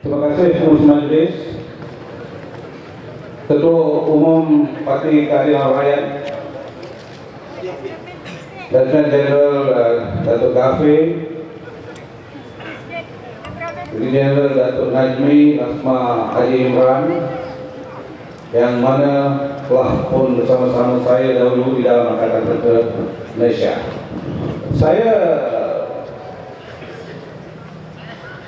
Terima kasih Pengurus Majelis, Ketua Umum Parti Keadilan Rakyat, Letnan Jeneral Datuk Gafi, Jeneral Datuk Najmi Asma Haji Imran, yang mana telah pun bersama-sama saya dahulu di dalam Angkatan Tentera Malaysia. Saya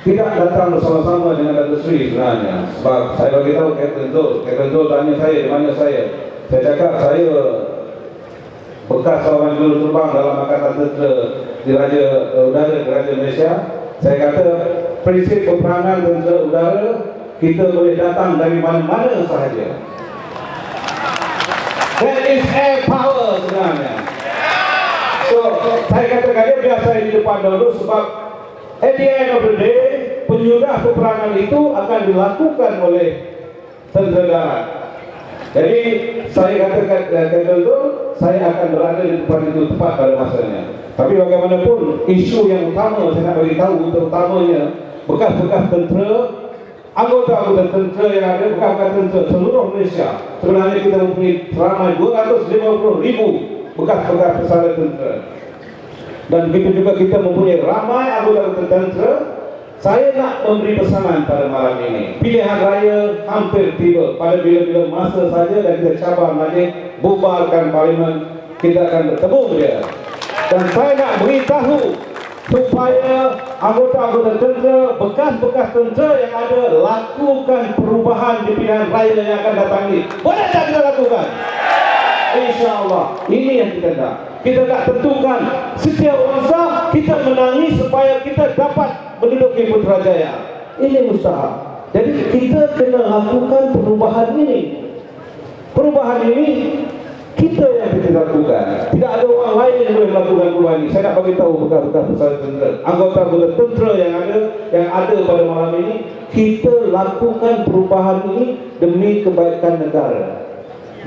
tidak datang bersama-sama dengan Datuk Seri sebenarnya, sebab saya beritahu Kapten Zul tanya saya di mana saya. Saya cakap saya bekas seorang juru terbang dalam Angkatan Tentera Diraja Udara Diraja Malaysia. Saya kata prinsip peperangan tentera udara kita boleh datang dari mana-mana sahaja. That is air power sebenarnya. So saya katakan dia biar saya di depan dulu, sebab at the end of the day penyudah peperangan itu akan dilakukan oleh tentera darat. Jadi saya katakan itu saya akan berada di tempat itu tepat pada masanya. Tapi bagaimanapun isu yang utama saya nak beritahu, terutamanya bekas-bekas tentera, anggota-anggota tentera yang ada, bekas-bekas tentera seluruh Malaysia. Sebenarnya kita mempunyai ramai 250,000 bekas-bekas pesara tentera. Dan begitu juga kita mempunyai ramai anggota tentera. Saya nak memberi pesanan pada malam ini. Pilihan raya hampir tiba. Pada bila-bila masa saja dan kita cabar majlis bubarkan parlimen, kita akan bertemu dia. Dan saya nak beritahu supaya anggota-anggota tentera, bekas-bekas tentera yang ada, lakukan perubahan di pilihan raya yang akan datang ini. Boleh tak kita lakukan? InsyaAllah. Ini yang kita nak. Kita nak tentukan setiap masa kita menangi supaya kita dapat menduduki Putrajaya. Ini mustahil. Jadi kita kena lakukan perubahan ini. Perubahan ini kita yang kita lakukan. Tidak ada orang lain yang boleh melakukan perubahan ini. Saya nak bagi tahu bekas-bekas pesara tentera, anggota-anggota tentera yang ada pada malam ini, kita lakukan perubahan ini demi kebaikan negara.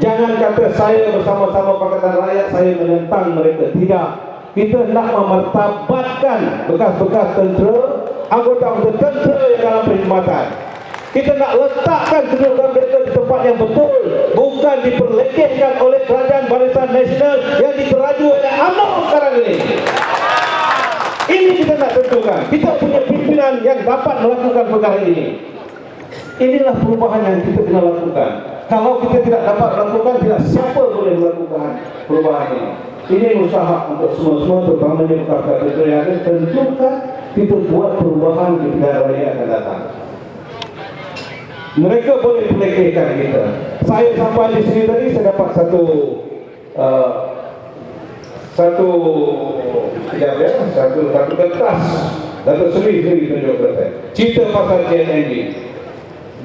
Jangan kata saya bersama-sama Pakatan Rakyat saya menentang mereka. Tidak. Kita nak memartabatkan bekas-bekas tentera, anggota-anggota tentera yang dalam perkhidmatan. Kita nak letakkan kedudukan mereka di tempat yang betul, bukan diperlekehkan oleh Kerajaan Barisan Nasional yang diteraju oleh UMNO sekarang ini. Ini kita nak tentukan. Kita punya pimpinan yang dapat melakukan perkara ini. Inilah perubahan yang kita kena lakukan. Kalau kita tidak dapat lakukan, tidak siapa boleh melakukan perubahan ini. Ini usaha untuk semua-semua, terutamanya bekas tentera yang ada. Tentukan kita buat perubahan di pilihan raya akan datang. Mereka boleh pelekehkan kita. Saya sampai di sini tadi, saya dapat satu kertas Datuk Seri tunjuk kepada saya. Cerita pasal JNNG.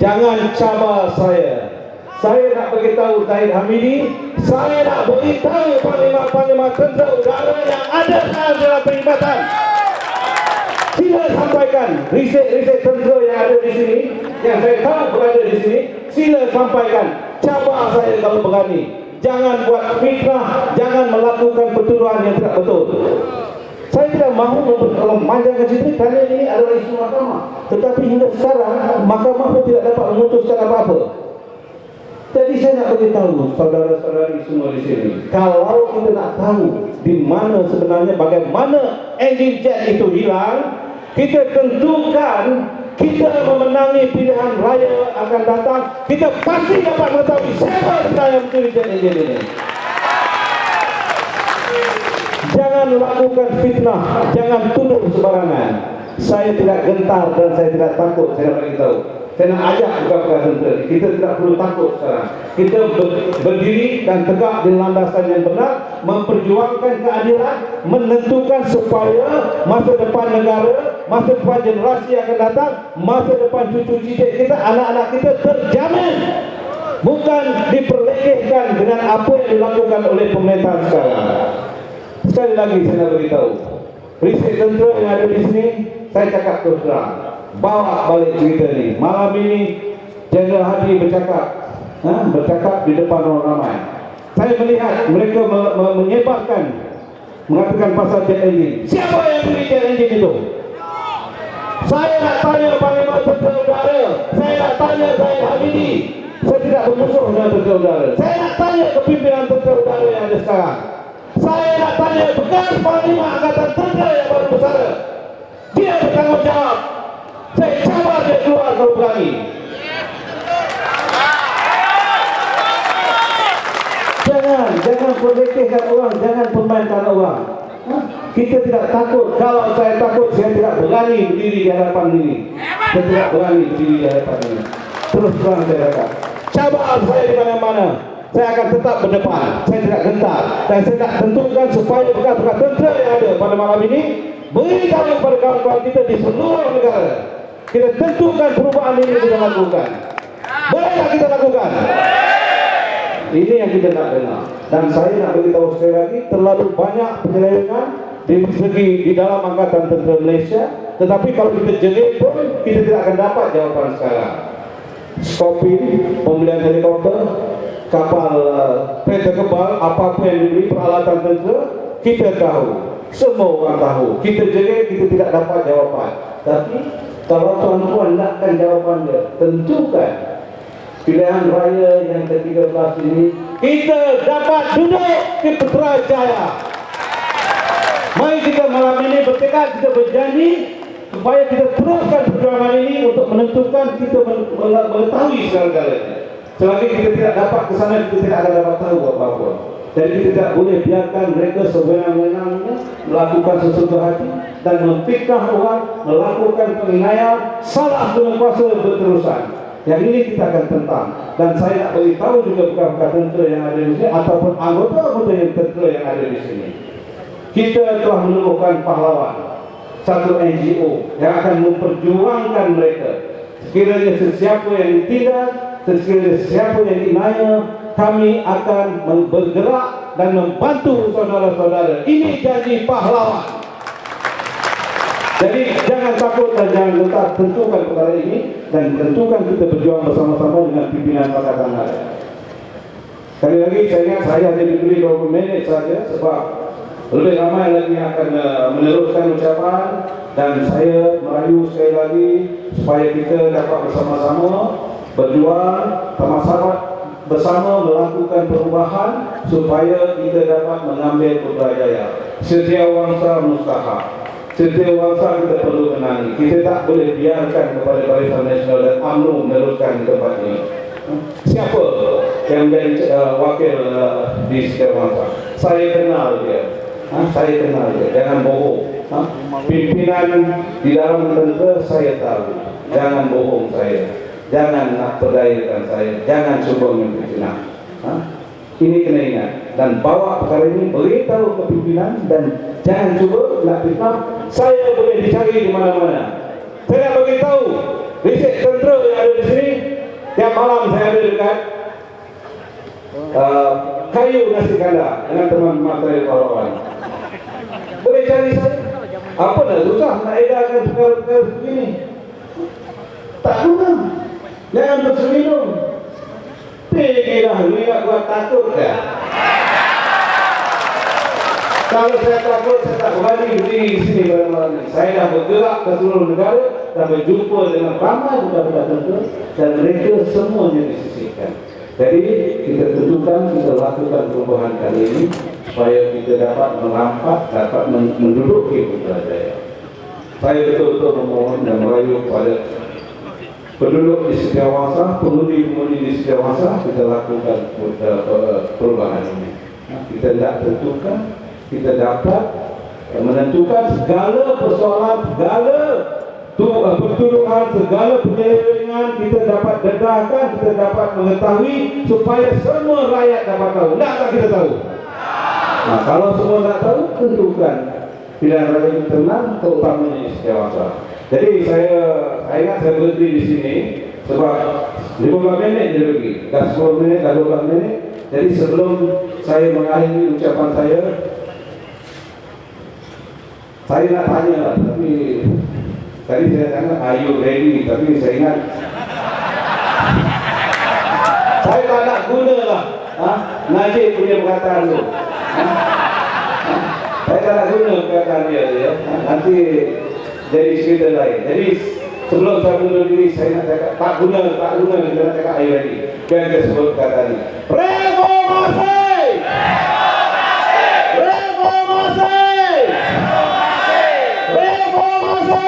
Jangan cabar saya. Saya nak beritahu Zahid Hamidi, saya nak beritahu panglima-panglima tentera udara yang ada dalam perkhidmatan. Sila sampaikan riset-riset tentera yang ada di sini, yang saya tahu berada di sini, sila sampaikan. Cabar saya kalau berani. Jangan buat fitnah, jangan melakukan pertuduhan yang tidak betul. Saya tidak mahu memanjangkan cerita kerana ini adalah isu mahkamah. Tetapi hingga sekarang mahkamah pun tidak dapat memutuskan apa-apa. Jadi saya nak beritahu saudara-saudari semua di sini, kalau kita nak tahu di mana sebenarnya bagaimana engine jet itu hilang, kita tentukan kita memenangi pilihan raya akan datang, kita pasti dapat mengetahui siapa yang mencuri jet engine ini. Jangan lakukan fitnah, jangan tuduh sembarangan. Saya tidak gentar dan saya tidak takut, saya nak beritahu. Saya nak ajak bekas-bekas tentera, kita tidak perlu takut sekarang. Kita berdiri dan tegak di landasan yang benar, memperjuangkan keadilan, menentukan supaya masa depan negara, masa depan generasi yang akan datang, masa depan cucu-cucu kita, anak-anak kita terjamin. Bukan diperlekehkan dengan apa yang dilakukan oleh pemerintahan sekarang. Sekali lagi saya nak beritahu, riset tentera yang ada di sini, saya cakap terus terang, bawa balik cerita ni. Malam ini Jeneral Hadi bercakap di depan orang ramai. Saya melihat mereka menyebarkan, mengatakan pasal jet engine. Siapa yang beli jet engine itu? Saya nak tanya Panglima Tentera Udara, saya nak tanya Zaid Hamidi. Saya tidak bermusuh dengan Tentera Udara. Saya nak tanya kepimpinan Tentera Udara yang ada sekarang. Saya nak tanya bekas Panglima Angkatan Tentera yang baru bersara. Dia bertanggungjawab. Saya cabar dia keluar kalau berani. Jangan perlekehkan orang, jangan permainkan orang. Kita tidak takut. Kalau saya takut, saya tidak berani berdiri di hadapan ini. Saya tidak berani berdiri di hadapan ini. Terus terang saya katakan, cabar saya di mana-mana, saya akan tetap berdepan. Saya tidak gentar. Dan saya nak tentukan supaya bekas-bekas tentera yang ada pada malam ini beritahu kepada kawan-kawan kita di seluruh negara. Kita tentukan perubahan ini kita lakukan. Boleh tak kita lakukan? Ini yang kita nak dengar. Dan saya nak beritahu sekali lagi, terlalu banyak penyelewengan di dalam Angkatan Tentera Malaysia. Tetapi kalau kita jerit pun, kita tidak akan dapat jawapan sekarang. Skopin, pembelian helikopter, kapal kereta kebal, apa-apa yang dibeli peralatan tentera, kita tahu. Semua orang tahu. Kita jerit, kita tidak dapat jawapan. Tapi kalau tuan-tuan nakkan jawapan dia, tentukan pilihan raya yang ke-13 ini, kita dapat duduk di Putrajaya. Mari kita malam ini bertekad, kita berjanji supaya kita teruskan perjuangan ini untuk menentukan, kita mengetahui segala-galanya. Selagi kita tidak dapat ke sana, kita tidak akan dapat tahu apa-apa. Jadi kita tidak boleh biarkan mereka sewenang-wenangnya melakukan sesuatu hati dan memfitnah orang, melakukan penganiayaan, salah guna kuasa berterusan. Yang ini kita akan tentang. Dan saya nak beritahu juga bukan tentera yang ada di sini ataupun anggota-anggota yang tentera yang ada di sini. Kita telah menemukan pahlawan, satu NGO yang akan memperjuangkan mereka. Sekiranya sesiapa yang ditindas, sekiranya sesiapa yang diniaya, kami akan bergerak dan membantu saudara-saudara. Ini janji pahlawan. Jadi jangan takut dan jangan gentar, tentukan perkara ini dan tentukan kita berjuang bersama-sama dengan pimpinan Pakatan Raya. Sekali lagi saya ingat saya hanya diberi 20 minit saja sebab lebih ramai lagi yang akan meneruskan ucapan dan saya merayu sekali lagi supaya kita dapat bersama-sama berjuang sama-sama bersama melakukan perubahan supaya kita dapat mengambil Putrajaya. Setiawangsa mustahak. Setiawangsa kita perlu menangi. Kita tak boleh biarkan kepada Barisan Nasional dan UMNO meneruskan di tempat ini. Siapa yang menjadi wakil di Setiawangsa? Saya kenal dia. Saya kenal dia. Jangan bohong. Pimpinan di dalam tentera saya tahu. Jangan bohong saya. Jangan nak perdayakan saya. Jangan cuba memfitnah. Ini kena ingat. Dan bawa perkara ini, beritahu ke pimpinan dan jangan cuba nak fitnah. Saya boleh dicari di mana-mana. Saya nak beritahu risik tentera yang ada di sini. Tiap malam saya ada dekat kayu nasi kandar dengan teman-teman saya pahlawan. Boleh cari saya. Apa dah susah nak edarkan perkara-perkara begini. Tak guna. Jangan berselindung. Tinggilah lu ingat buat takut ya. Kalau saya takut, saya tak berani berdiri di sini pada malam ini. Saya dah bergerak ke seluruh negara dan berjumpa dengan ramai budak-budak tentera dan mereka semuanya disisihkan. Jadi kita tentukan, kita lakukan perubahan kali ini supaya kita dapat merampas, dapat menduduki Putrajaya. Saya betul-betul memohon dan merayu kepada penduduk di Setiawangsa, pengundi-pengundi di Setiawangsa, kita lakukan perubahan ini. Kita tidak tentukan, kita dapat menentukan segala persoalan, segala pertuduhan, segala penyelewengan kita dapat dedahkan, kita dapat mengetahui supaya semua rakyat dapat tahu. Nak tak kita tahu? Nah, kalau semua tak tahu, tentukan pilihan raya kita menang, terutamanya di Setiawangsa. Jadi saya ingat saya berhenti di sini sebab 15 minit je lagi, dah 10 minit, dah 12 minit. Jadi sebelum saya mengakhiri ucapan saya nak tanya lah, tapi tadi saya tanya, are you ready? Tapi saya ingat saya tak nak guna lah Najib punya perkataan tu. Saya tak nak guna perkataan dia. Nanti jadi cerita lain. Jadi sebelum saya bunuh diri, saya nak cakap tak guna, kita nak cakap air lagi. Dan saya sebut kata ini, reformasi! Reformasi! Reformasi!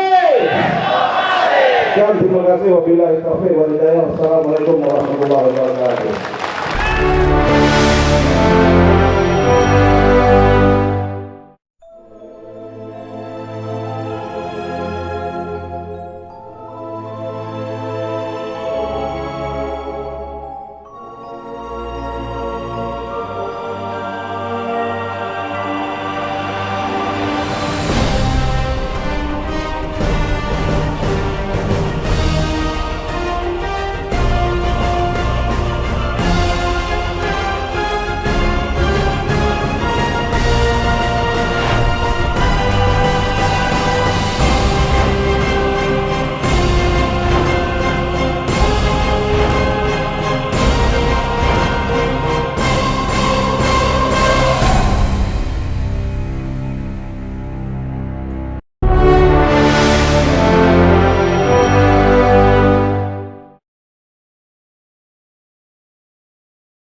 Sekian, terima kasih. Wabillahi taufiq wal hidayah. Wassalamualaikum warahmatullahi wabarakatuh.